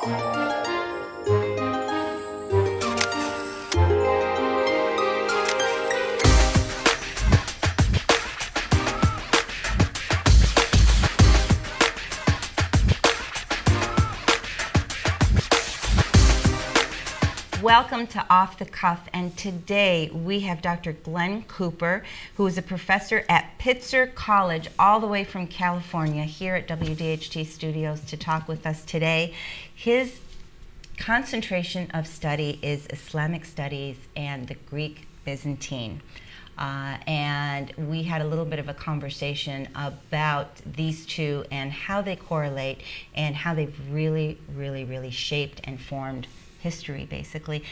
Welcome to Off the Cuff, and today we have Dr. Glen Cooper, who is a professor at Pitzer College, all the way from California, here at WDHT Studios to talk with us today. His concentration of study is Islamic studies and the Greek Byzantine. And we had a little bit of a conversation about these two and how they correlate and how they've really shaped and formed history, basically.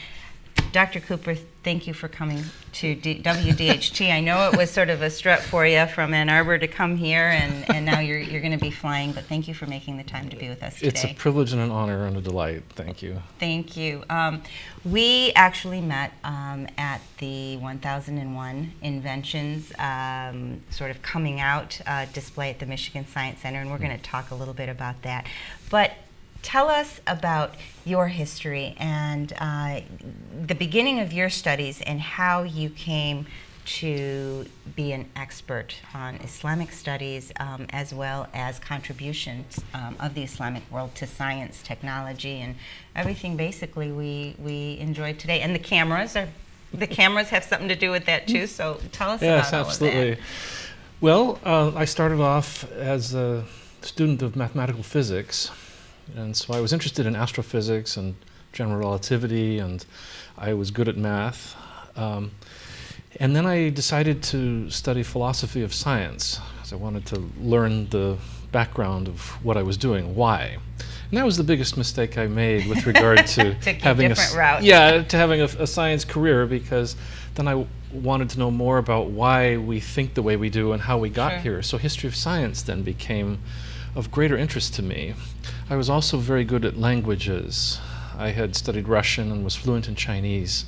Dr. Cooper, thank you for coming to WDHT. I know it was sort of a strut for you from Ann Arbor to come here, and now you're going to be flying, but thank you for making the time to be with us today. It's a privilege and an honor and a delight. Thank you. Thank you. We actually met at the 1001 Inventions sort of coming out display at the Michigan Science Center, and we're going to talk a little bit about that. But tell us about your history and the beginning of your studies and how you came to be an expert on Islamic studies as well as contributions of the Islamic world to science, technology, and everything basically we enjoy today. And the cameras have something to do with that too, so tell us about all of that. Yes, absolutely. Well, I started off as a student of mathematical physics. And so I was interested in astrophysics and general relativity, and I was good at math. And then I decided to study philosophy of science, because I wanted to learn the background of what I was doing, why. And that was the biggest mistake I made with regard to having a science career, because then I wanted to know more about why we think the way we do and how we got here. So history of science then became of greater interest to me. I was also very good at languages. I had studied Russian and was fluent in Chinese,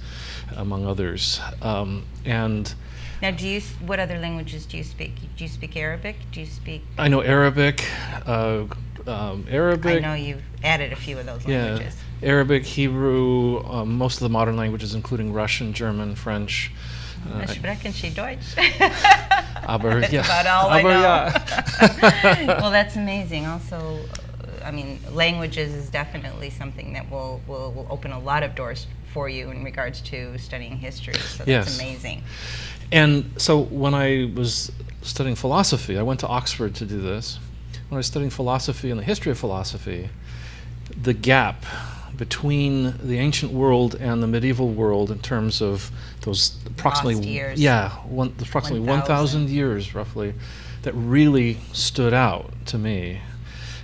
among others. And now, what other languages do you speak? Do you speak Arabic? Do you speak? I know Arabic. I know you've added a few of those languages. Yeah, Arabic, Hebrew, most of the modern languages, including Russian, German, French. Sprechen Sie Deutsch? Aber that's ja. about all Aber I know. Ja. Well, that's amazing. Also, I mean, languages is definitely something that will open a lot of doors for you in regards to studying history. So that's amazing. And so when I was studying philosophy, I went to Oxford to do this. When I was studying philosophy and the history of philosophy, the gap between the ancient world and the medieval world in terms of those approximately 1,000 years roughly, that really stood out to me.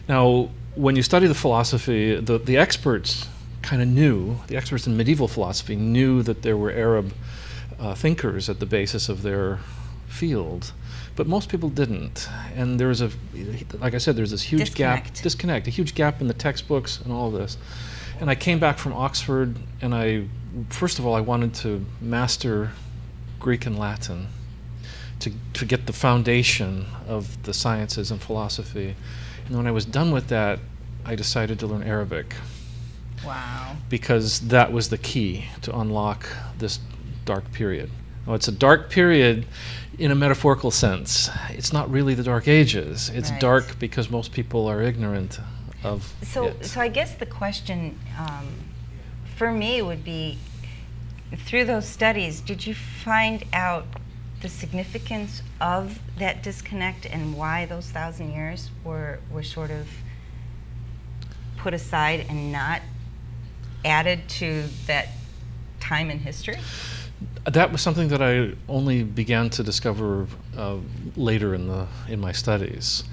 Now, when you study the philosophy, the experts kind of knew, the experts in medieval philosophy knew that there were Arab thinkers at the basis of their field, but most people didn't. And there's like I said, there's this huge disconnect, a huge gap in the textbooks and all this. And I came back from Oxford, and first of all, I wanted to master Greek and Latin to get the foundation of the sciences and philosophy. And when I was done with that, I decided to learn Arabic. Wow. Because that was the key to unlock this dark period. Well, it's a dark period in a metaphorical sense. It's not really the Dark Ages. It's dark because most people are ignorant of it. So I guess the question for me would be, through those studies, did you find out the significance of that disconnect and why those 1,000 years were sort of put aside and not added to that time in history? That was something that I only began to discover later in my studies.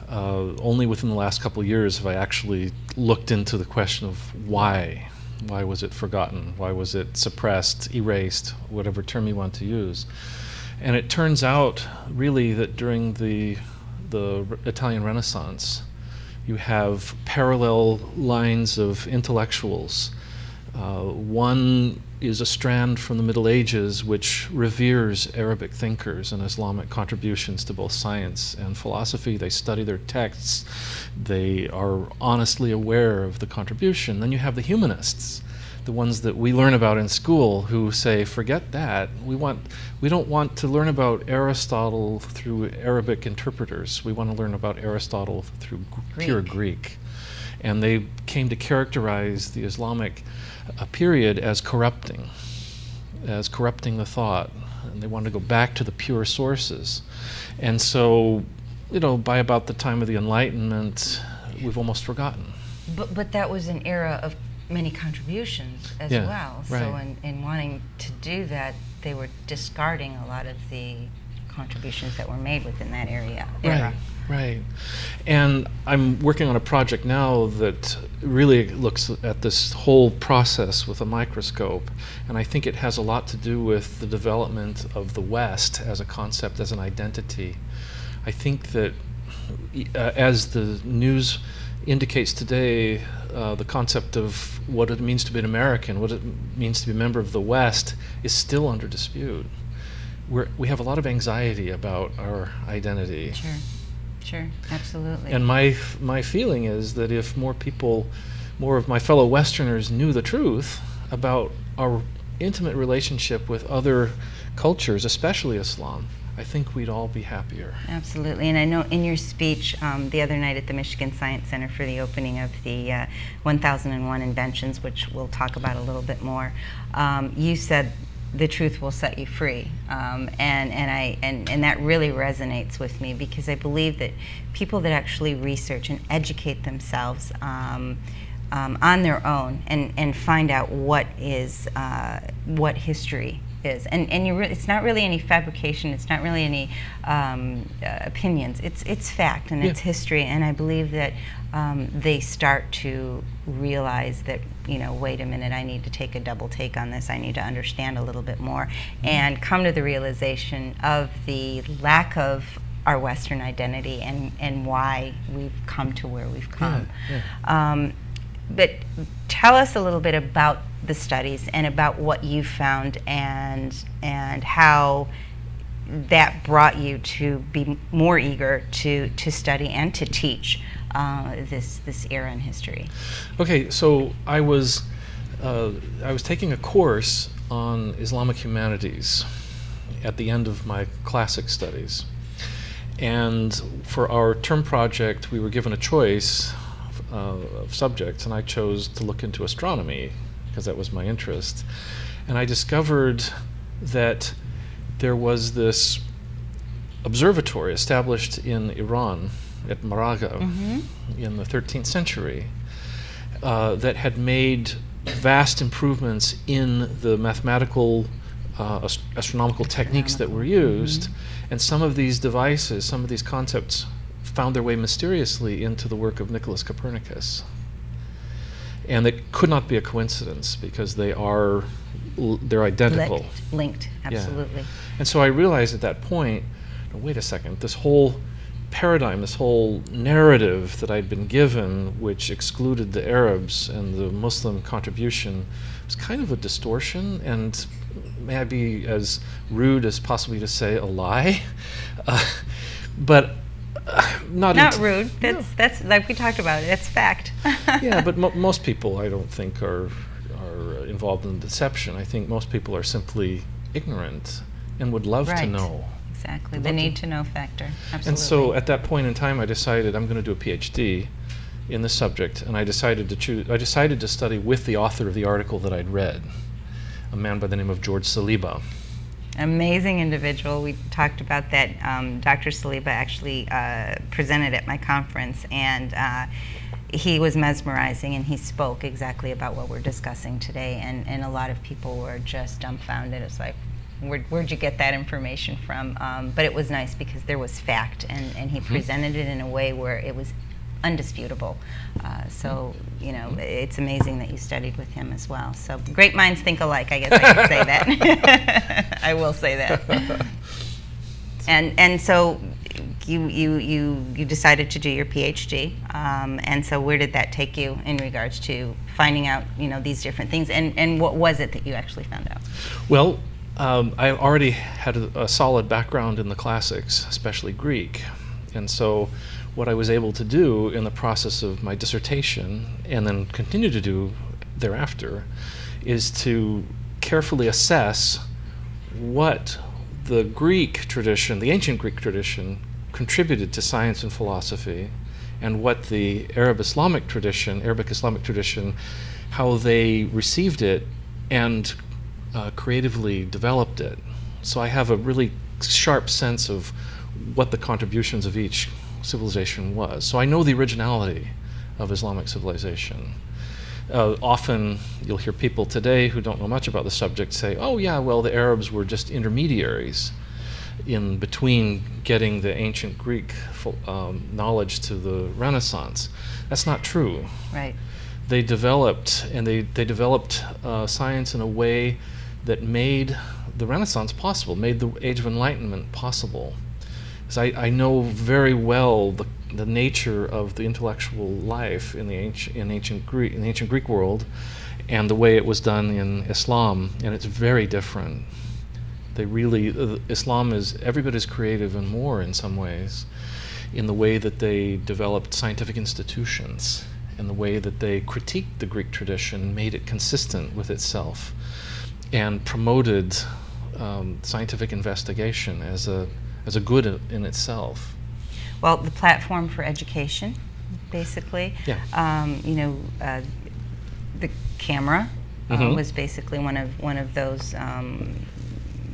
Only within the last couple of years have I actually looked into the question of why. Why was it forgotten? Why was it suppressed, erased, whatever term you want to use? And it turns out really that during the Italian Renaissance, you have parallel lines of intellectuals One is a strand from the Middle Ages which reveres Arabic thinkers and Islamic contributions to both science and philosophy. They study their texts. They are honestly aware of the contribution. Then you have the humanists, the ones that we learn about in school, who say, forget that. We don't want to learn about Aristotle through Arabic interpreters. We want to learn about Aristotle through pure Greek. And they came to characterize the Islamic period as corrupting the thought. And they wanted to go back to the pure sources. And so, by about the time of the Enlightenment, we've almost forgotten. But that was an era of many contributions as well. Right. So in wanting to do that, they were discarding a lot of the contributions that were made within that era. Right. And I'm working on a project now that really looks at this whole process with a microscope, and I think it has a lot to do with the development of the West as a concept, as an identity. I think that as the news indicates today, the concept of what it means to be an American, what it means to be a member of the West, is still under dispute. We have a lot of anxiety about our identity. Sure, absolutely. And my feeling is that if more of my fellow Westerners knew the truth about our intimate relationship with other cultures, especially Islam, I think we'd all be happier. Absolutely. And I know in your speech the other night at the Michigan Science Center for the opening of the 1001 Inventions, which we'll talk about a little bit more, you said the truth will set you free, and that really resonates with me, because I believe that people that actually research and educate themselves on their own and find out what history is, and it's not really any fabrication, it's not really any opinions, it's fact and it's history, and I believe that they start to realize that, wait a minute, I need to take a double take on this, I need to understand a little bit more, and come to the realization of the lack of our Western identity and why we've come to where we've come. But tell us a little bit about the studies and about what you found and how that brought you to be more eager to study and to teach this era in history. Okay, so I was taking a course on Islamic humanities at the end of my classic studies, and for our term project we were given a choice of subjects, and I chose to look into astronomy because that was my interest. And I discovered that there was this observatory established in Iran at Maraga in the 13th century that had made vast improvements in the mathematical astronomical techniques that were used, and some of these devices, some of these concepts found their way mysteriously into the work of Nicholas Copernicus. And it could not be a coincidence, because they're identical. Linked, absolutely. Yeah. And so I realized at that point, wait a second, this whole paradigm, this whole narrative that I'd been given, which excluded the Arabs and the Muslim contribution, was kind of a distortion, and may I be as rude as possibly to say a lie, but not rude. That's like we talked about it. It's fact. Yeah, but most people, I don't think, are involved in deception. I think most people are simply ignorant and would love to know. Exactly, the need to know factor. Absolutely. And so at that point in time, I decided I'm going to do a PhD in this subject, and I decided to study with the author of the article that I'd read, a man by the name of George Saliba. Amazing individual. We talked about that. Dr. Saliba actually presented at my conference, and he was mesmerizing, and he spoke exactly about what we're discussing today, and a lot of people were just dumbfounded. It's like, where'd you get that information from? But it was nice because there was fact, and he presented it in a way where it was undisputable. So, it's amazing that you studied with him as well. So great minds think alike, I guess I could say that. I will say that. And so you decided to do your PhD, and so where did that take you in regards to finding out, these different things, and what was it that you actually found out? Well, I already had a solid background in the classics, especially Greek, and so what I was able to do in the process of my dissertation, and then continue to do thereafter, is to carefully assess what the Greek tradition, the ancient Greek tradition, contributed to science and philosophy, and what the Arabic Islamic tradition, how they received it and creatively developed it. So I have a really sharp sense of what the contributions of each civilization was. So I know the originality of Islamic civilization. Often you'll hear people today who don't know much about the subject say, oh yeah, well the Arabs were just intermediaries in between getting the ancient Greek knowledge to the Renaissance. That's not true. Right. They developed, and they developed science in a way that made the Renaissance possible, made the Age of Enlightenment possible. So I know very well the nature of the intellectual life in the ancient Greek world, and the way it was done in Islam, and it's very different. Islam is every bit as creative and more in some ways, in the way that they developed scientific institutions, and the way that they critiqued the Greek tradition, made it consistent with itself, and promoted scientific investigation as a good in itself. Well, the platform for education, basically. Yeah. The camera Mm-hmm. was basically one of those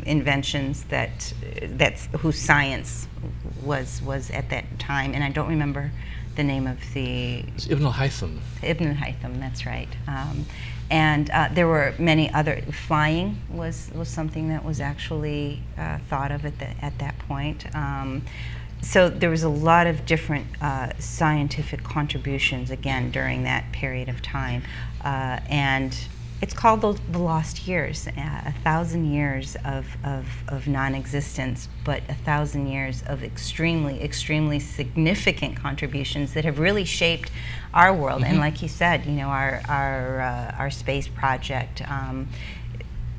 inventions that's whose science was at that time, and I don't remember the name of the. It's Ibn al-Haytham. Ibn al-Haytham, that's right. And there were many other. Flying was something that was actually thought of at that point. So there was a lot of different scientific contributions, again, during that period of time. And it's called the lost years, 1,000 years of non-existence, but 1,000 years of extremely, extremely significant contributions that have really shaped our world. Mm-hmm. And like you said, our space project,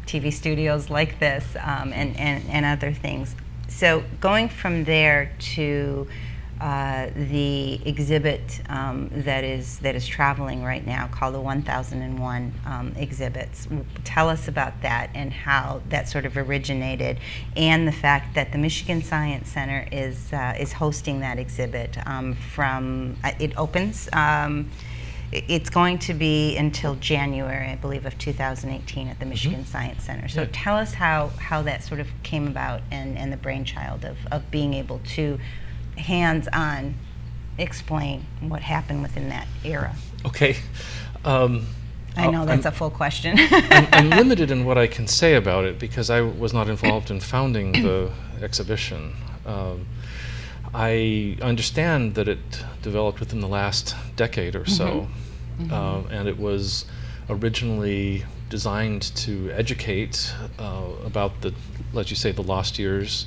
TV studios like this, and other things. So going from there to the exhibit that is traveling right now, called the 1001 exhibits. Tell us about that and how that sort of originated, and the fact that the Michigan Science Center is hosting that exhibit from it opens. It's going to be until January, I believe, of 2018 at the Michigan Mm-hmm. Science Center. So Yeah. tell us how that sort of came about, and the brainchild of being able to hands-on explain what happened within that era. Okay. I know that's a full question. I'm limited in what I can say about it because I was not involved in founding the exhibition. I understand that it developed within the last decade or so, Mm-hmm. and it was originally designed to educate about let's say, the lost years,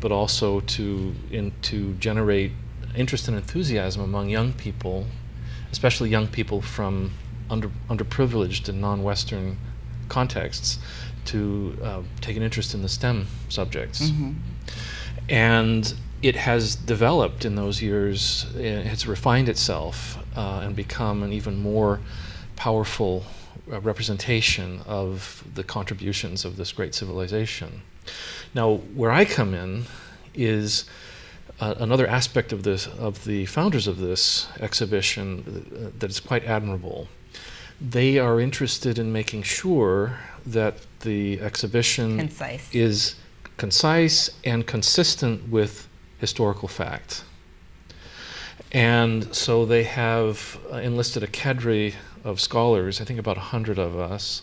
but also to generate interest and enthusiasm among young people, especially young people from underprivileged and non-Western contexts, to take an interest in the STEM subjects. Mm-hmm. And it has developed in those years. It's refined itself and become an even more powerful representation of the contributions of this great civilization. Now, where I come in is another aspect of the founders of this exhibition that is quite admirable. They are interested in making sure that the exhibition is concise and consistent with historical fact. And so they have enlisted a cadre of scholars, I think about 100 of us,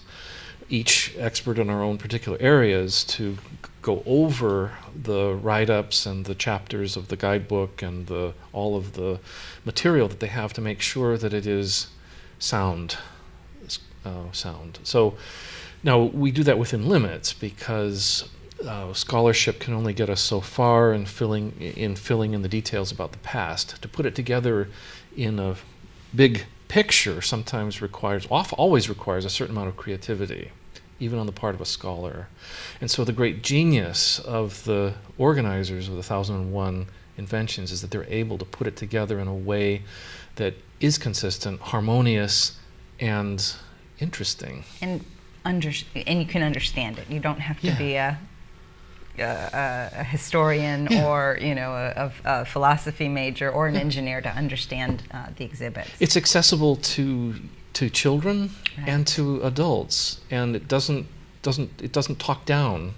each expert in our own particular areas, to go over the write-ups and the chapters of the guidebook and all of the material that they have to make sure that it is sound. So now we do that within limits because scholarship can only get us so far in filling in the details about the past. To put it together in a big picture sometimes always requires a certain amount of creativity, even on the part of a scholar. And so the great genius of the organizers of the 1001 Inventions is that they're able to put it together in a way that is consistent, harmonious, and interesting. And you can understand it. You don't have to be a historian or a philosophy major or an engineer to understand the exhibits. It's accessible to children and to adults, and it doesn't talk down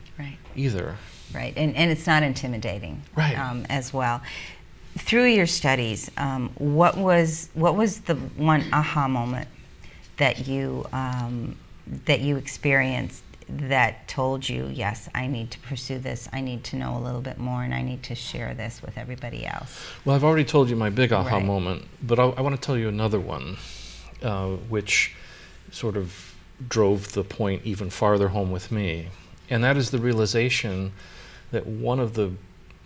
either. Right, and it's not intimidating as well. Through your studies, what was the one aha moment that you experienced that told you, yes, I need to pursue this, I need to know a little bit more, and I need to share this with everybody else? Well, I've already told you my big aha moment, but I want to tell you another one, which sort of drove the point even farther home with me, and that is the realization that one of the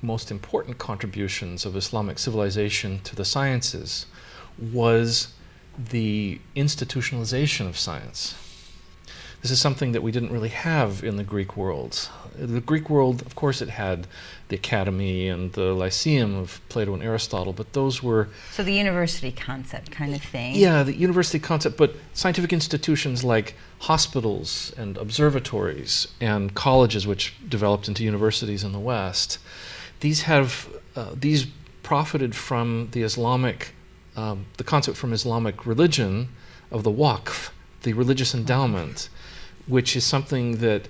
most important contributions of Islamic civilization to the sciences was the institutionalization of science. This is something that we didn't really have in the Greek world. The Greek world, of course, it had the academy and the lyceum of Plato and Aristotle, but those were... So the university concept kind of thing. Yeah, the university concept, but scientific institutions like hospitals and observatories and colleges, which developed into universities in the West, these profited from the Islamic, the concept from Islamic religion of the waqf, the religious endowment, which is something that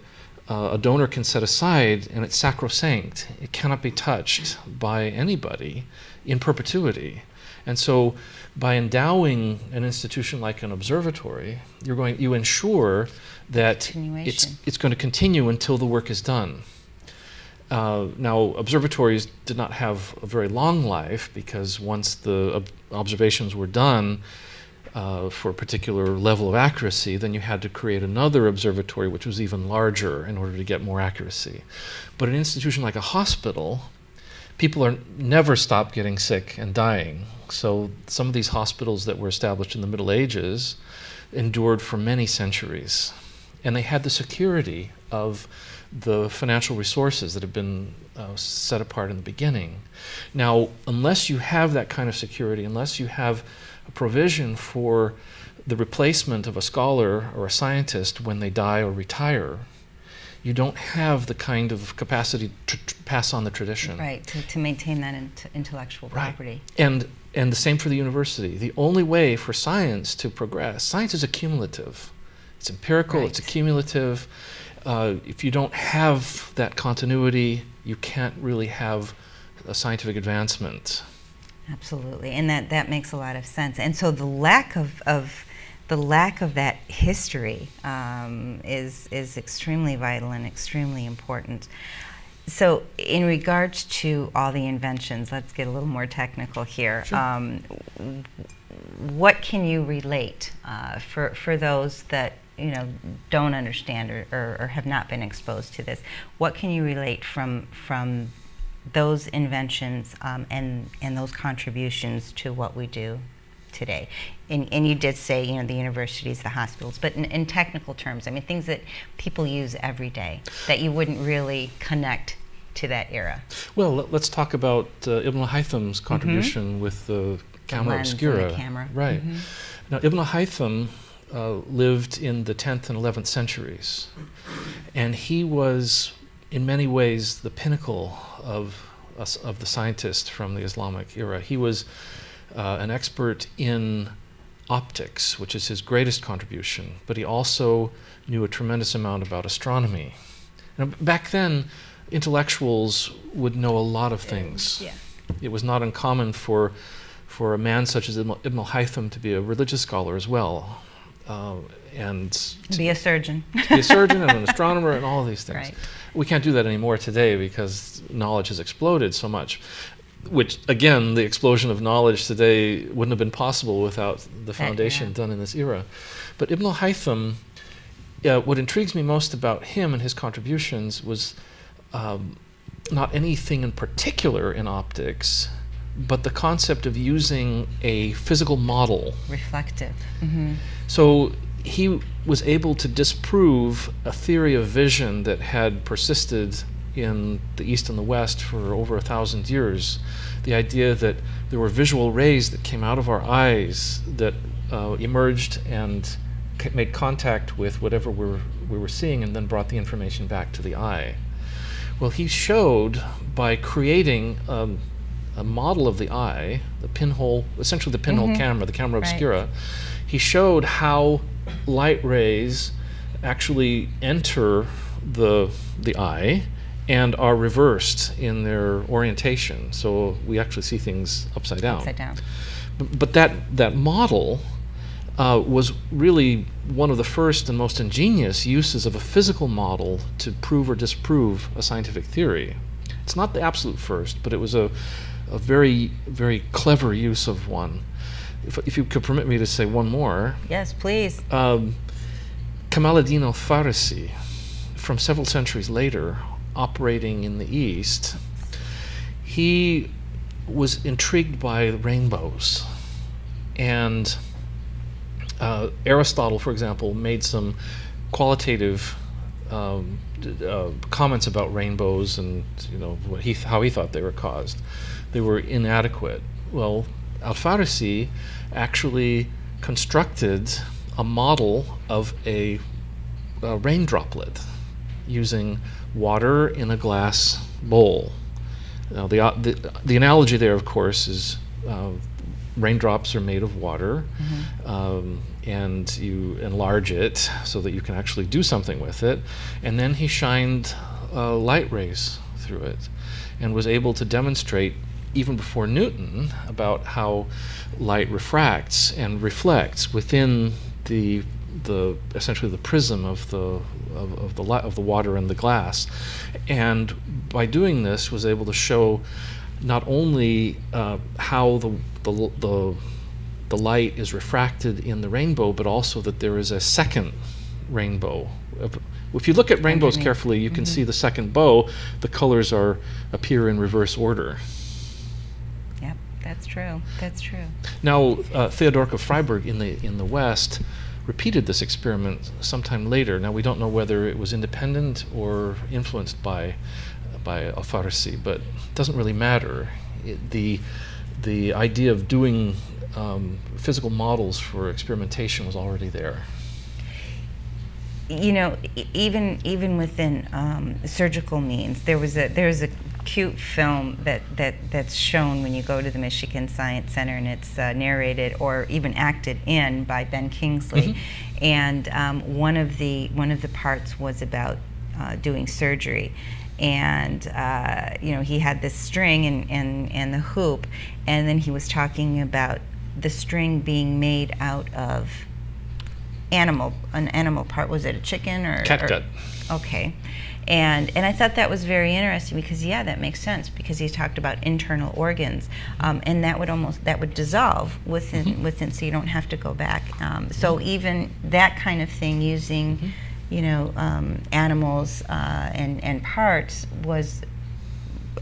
a donor can set aside, and it's sacrosanct. It cannot be touched by anybody in perpetuity. And so by endowing an institution like an observatory, you ensure that it's going to continue until the work is done. Now, observatories did not have a very long life, because once the observations were done, for a particular level of accuracy, then you had to create another observatory which was even larger in order to get more accuracy. But an institution like a hospital, people are never stop getting sick and dying. So some of these hospitals that were established in the Middle Ages endured for many centuries. And they had the security of the financial resources that have been set apart in the beginning. Now, unless you have that kind of security, unless you have a provision for the replacement of a scholar or a scientist when they die or retire, you don't have the kind of capacity to pass on the tradition. Right, to maintain that intellectual property. And the same for the university. The only way for science to progress, science is accumulative. It's empirical, it's accumulative. If you don't have that continuity, you can't really have a scientific advancement. Absolutely, and that makes a lot of sense. And so the lack of that history is extremely vital and extremely important. So in regards to all the inventions, let's get a little more technical here. Sure. What can you relate for those that don't understand or have not been exposed to this? What can you relate from those inventions and those contributions to what we do today? And you did say, the universities, the hospitals, but in technical terms, I mean, things that people use every day that you wouldn't really connect to that era. Well, let's talk about Ibn al-Haytham's contribution with the camera obscura. The camera. Right. Now, Ibn al-Haytham lived in the 10th and 11th centuries, and he was in many ways the pinnacle of the scientist from the Islamic era. He was an expert in optics, which is his greatest contribution, but he also knew a tremendous amount about astronomy. Now, back then, intellectuals would know a lot of things. Yeah. It was not uncommon for a man such as Ibn al-Haytham to be a religious scholar as well. And to be a surgeon. To be a surgeon and an astronomer and all of these things. Right. We can't do that anymore today because knowledge has exploded so much, which, again, the explosion of knowledge today wouldn't have been possible without the foundation done in this era. But Ibn al-Haytham, what intrigues me most about him and his contributions was not anything in particular in optics, but the concept of using a physical model. Reflective. Mm-hmm. So he was able to disprove a theory of vision that had persisted in the East and the West for over 1,000 years. The idea that there were visual rays that came out of our eyes that emerged and made contact with whatever we were seeing and then brought the information back to the eye. Well, he showed by creating a model of the eye, the pinhole, essentially the pinhole camera, the camera obscura, he showed how light rays actually enter the eye and are reversed in their orientation. So we actually see things upside down. Upside down. But that model was really one of the first and most ingenious uses of a physical model to prove or disprove a scientific theory. It's not the absolute first, but it was a very, very clever use of one. If you could permit me to say one more. Yes, please. Kamaluddin al-Farisi, from several centuries later, operating in the East, he was intrigued by rainbows. And Aristotle, for example, made some qualitative comments about rainbows and how he thought they were caused. They were inadequate. Well, al-Farisi actually constructed a model of a rain droplet using water in a glass bowl. Now, the analogy there, of course, is raindrops are made of water, and you enlarge it so that you can actually do something with it. And then he shined light rays through it and was able to demonstrate, even before Newton, about how light refracts and reflects within the essentially the prism of the water and the glass. And by doing this, was able to show not only how the light is refracted in the rainbow, but also that there is a second rainbow. If you look at rainbows carefully, you can see the second bow. The colors appear in reverse order. Yep, that's true. That's true. Now, Theodoric of Freiburg in the West repeated this experiment sometime later. Now, we don't know whether it was independent or influenced by al-Farisi, but it doesn't really matter. The idea of doing physical models for experimentation was already there. Even within surgical means, there's a cute film that's shown when you go to the Michigan Science Center, and it's narrated or even acted in by Ben Kingsley. And one of the parts was about doing surgery. And he had this string and the hoop, and then he was talking about the string being made out of an animal part. Was it a chicken or catgut? Okay. And I thought that was very interesting because that makes sense, because he talked about internal organs, and that would dissolve within, so you don't have to go back. So even that kind of thing, using animals and parts, was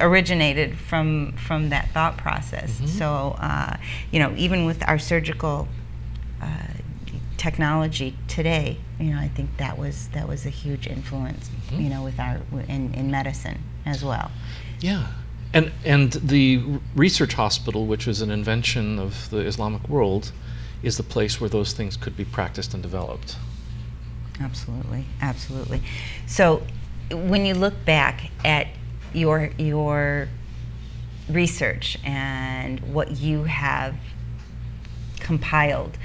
originated from that thought process. So even with our surgical technology today, I think that was a huge influence, with our in medicine as well. Yeah, and the research hospital, which was an invention of the Islamic world, is the place where those things could be practiced and developed. Absolutely, absolutely. So, when you look back at your research and what you have compiled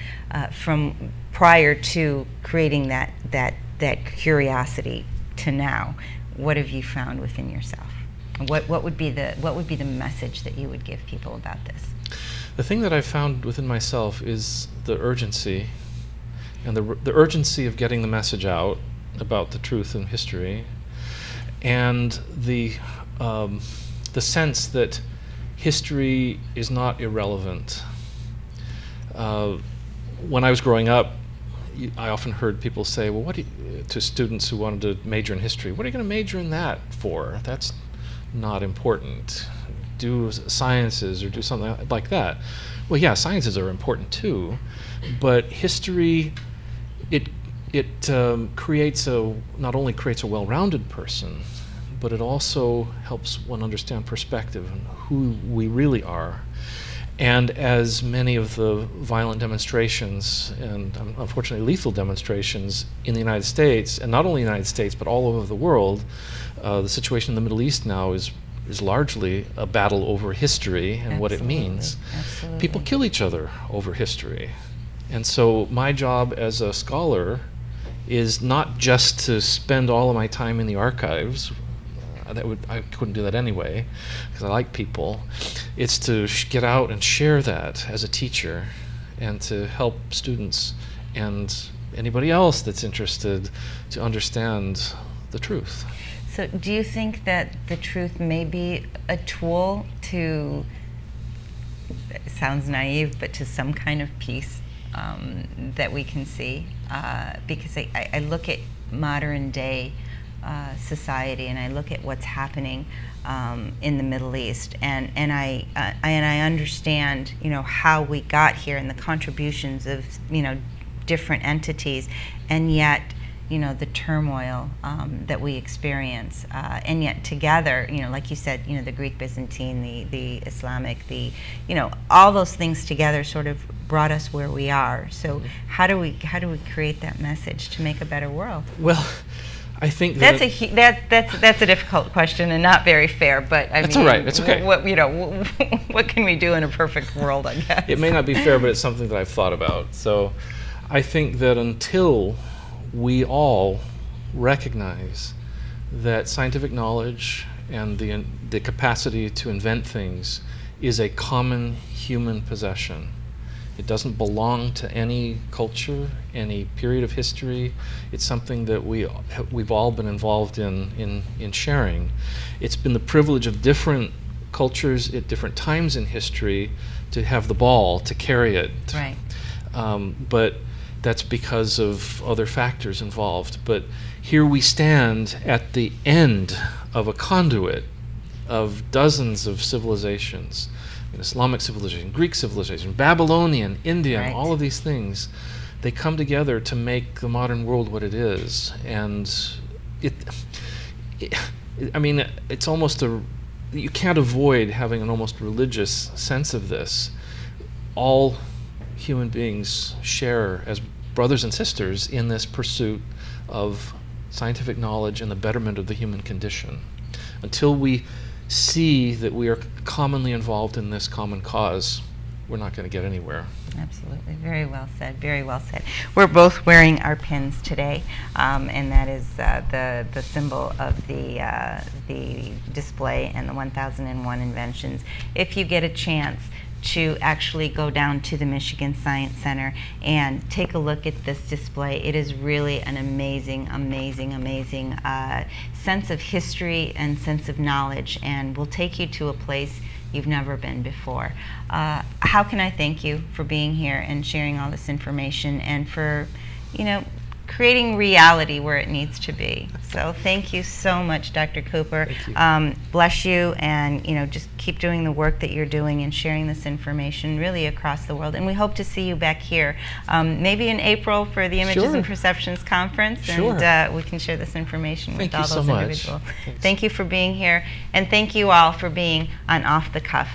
from prior to creating that curiosity to now, what have you found within yourself? What would be the message that you would give people about this? The thing that I've found within myself is the urgency, and the urgency of getting the message out about the truth in history, and the sense that history is not irrelevant. When I was growing up, I often heard people say, well, to students who wanted to major in history, what are you going to major in that for? That's not important. Do sciences or do something like that. Well, yeah, sciences are important too, but history, it not only creates a well-rounded person, but it also helps one understand perspective and who we really are. And as many of the violent demonstrations, and unfortunately lethal demonstrations in the United States, and not only the United States, but all over the world, the situation in the Middle East now is largely a battle over history and what it means. Absolutely. People kill each other over history. And so my job as a scholar is not just to spend all of my time in the archives. I couldn't do that anyway, because I like people. It's to get out and share that as a teacher, and to help students and anybody else that's interested to understand the truth. So do you think that the truth may be a tool to, it sounds naive, but to some kind of peace that we can see? Because I look at modern day society, and I look at what's happening in the Middle East, and I understand, how we got here and the contributions of, different entities, and yet, the turmoil that we experience, and yet together, like you said, the Greek Byzantine, the Islamic, all those things together sort of brought us where we are. So how do we create that message to make a better world? Well, I think that's a difficult question and not very fair, but that's all right. It's okay. What can we do in a perfect world? I guess it may not be fair, but it's something that I've thought about. So, I think that until we all recognize that scientific knowledge and the capacity to invent things is a common human possession. It doesn't belong to any culture, any period of history. It's something that we've all been involved in sharing. It's been the privilege of different cultures at different times in history to have the ball, to carry it. Right. But that's because of other factors involved. But here we stand at the end of a conduit of dozens of civilizations. Islamic civilization, Greek civilization, Babylonian, Indian, right. All of these things, they come together to make the modern world what it is. And it's almost you can't avoid having an almost religious sense of this. All human beings share as brothers and sisters in this pursuit of scientific knowledge and the betterment of the human condition. Until we see that we are commonly involved in this common cause, we're not going to get anywhere. Absolutely. Very well said. Very well said. We're both wearing our pins today, and that is the symbol of the display and the 1001 inventions. If you get a chance to actually go down to the Michigan Science Center and take a look at this display, it is really an amazing, amazing, amazing sense of history and sense of knowledge, and will take you to a place you've never been before. How can I thank you for being here and sharing all this information, and for, creating reality where it needs to be? So thank you so much, Dr. Cooper. Thank you. Bless you, and just keep doing the work that you're doing and sharing this information really across the world. And we hope to see you back here, maybe in April for the Images Sure. and Perceptions Conference, Sure. and we can share this information with all those so much. individuals. Thanks. Thank you for being here, and thank you all for being on Off the Cuff.